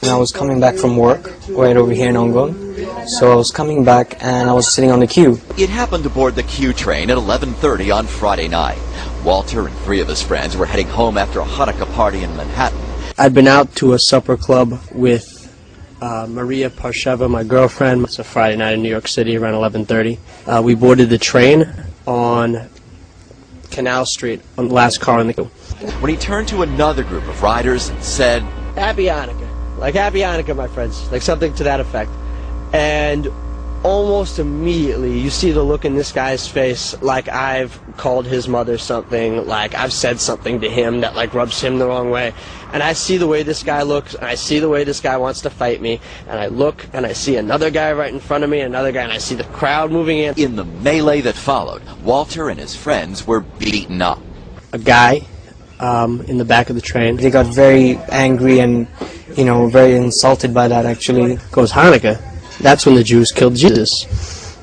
And I was coming back from work right over here in Ongon. So I was coming back and I was sitting on the queue. It happened aboard the Q train at 11:30 on Friday night. Walter and three of his friends were heading home after a Hanukkah party in Manhattan. I'd been out to a supper club with Maria Parsheva, my girlfriend. It's a Friday night in New York City around 11:30. We boarded the train on Canal Street, on the last car in the queue. When he turned to another group of riders and said, Happy Hanukkah. Like, Happy Hanukkah, my friends. Like, something to that effect. And almost immediately, you see the look in this guy's face like I've called his mother something, like I've said something to him that, like, rubs him the wrong way. And I see the way this guy looks, and I see the way this guy wants to fight me, and I look, and I see another guy right in front of me, another guy, and I see the crowd moving in. In the melee that followed, Walter and his friends were beaten up. A guy in the back of the train. They got very angry and, you know, very insulted by that, actually. Goes, Hanukkah. That's when the Jews killed Jesus.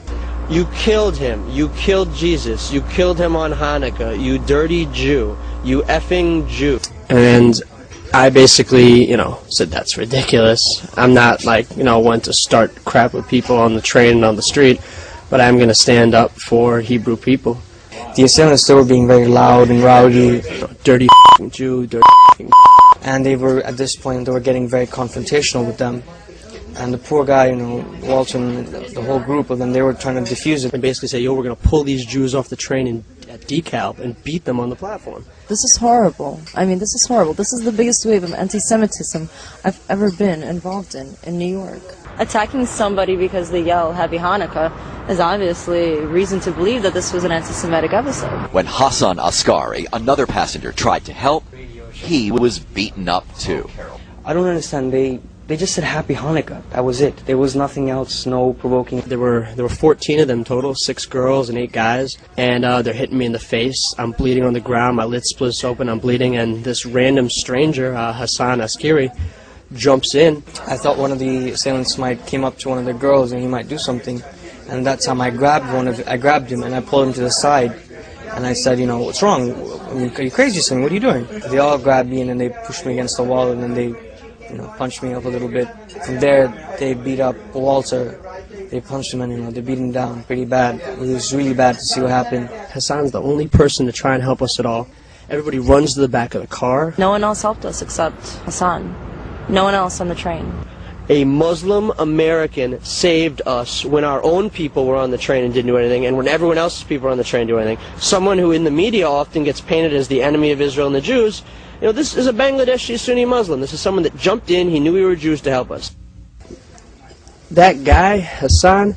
You killed him. You killed Jesus. You killed him on Hanukkah. You dirty Jew. You effing Jew. And I basically, said that's ridiculous. I'm not, one to start crap with people on the train and on the street, but I'm going to stand up for Hebrew people. The assailants still were being very loud and rowdy. Dirty Jew, dirty And they were, at this point, they were getting very confrontational with them. And the poor guy, Walter and the whole group of them, they were trying to defuse it. And basically say, we're going to pull these Jews off the train at DeKalb and beat them on the platform. This is horrible. I mean, this is horrible. This is the biggest wave of anti-Semitism I've ever been involved in New York. Attacking somebody because they yell Happy Hanukkah is obviously reason to believe that this was an anti-Semitic episode. When Hassan Askari, another passenger, tried to help, he was beaten up too. I don't understand. They just said Happy Hanukkah. That was it. There was nothing else, no provoking. There were 14 of them total, 6 girls and 8 guys, and they're hitting me in the face. I'm bleeding on the ground. My lid splits open. I'm bleeding, and this random stranger, Hassan Askari, jumps in. I thought one of the assailants came up to one of the girls and he might do something, and that time I grabbed him and I pulled him to the side, and I said, what's wrong? Are you crazy, son? What are you doing? They all grabbed me and then they pushed me against the wall and then they punched me up a little bit. From there, they beat up Walter. They punched him and, they beat him down pretty bad. It was really bad to see what happened. Hassan's the only person to try and help us at all. Everybody runs to the back of the car. No one else helped us except Hassan. No one else on the train. A Muslim American saved us when our own people were on the train and didn't do anything, and when everyone else's people were on the train didn't do anything. Someone who in the media often gets painted as the enemy of Israel and the Jews, this is a Bangladeshi Sunni Muslim. This is someone that jumped in. He knew we were Jews to help us. That guy, Hassan,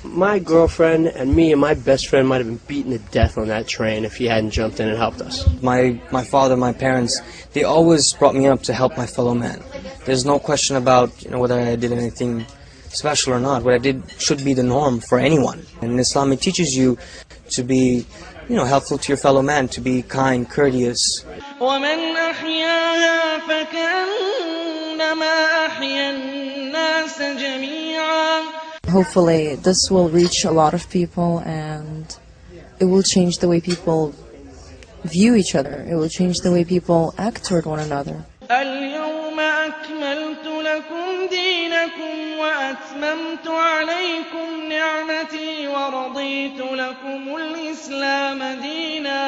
my girlfriend and me and my best friend might have been beaten to death on that train if he hadn't jumped in and helped us. My father, my parents, they always brought me up to help my fellow man. There's no question about whether I did anything special or not. What I did should be the norm for anyone. And Islam, it teaches you to be helpful to your fellow man, to be kind, courteous. ومن أحياها فكأنما أحيا الناس جميعا. Hopefully this will reach a lot of people and it will change the way people view each other. It will change the way people act toward one another. اليوم أكملت لكم دينكم وأتممت عليكم نعمتي ورضيت لكم الإسلام دينا.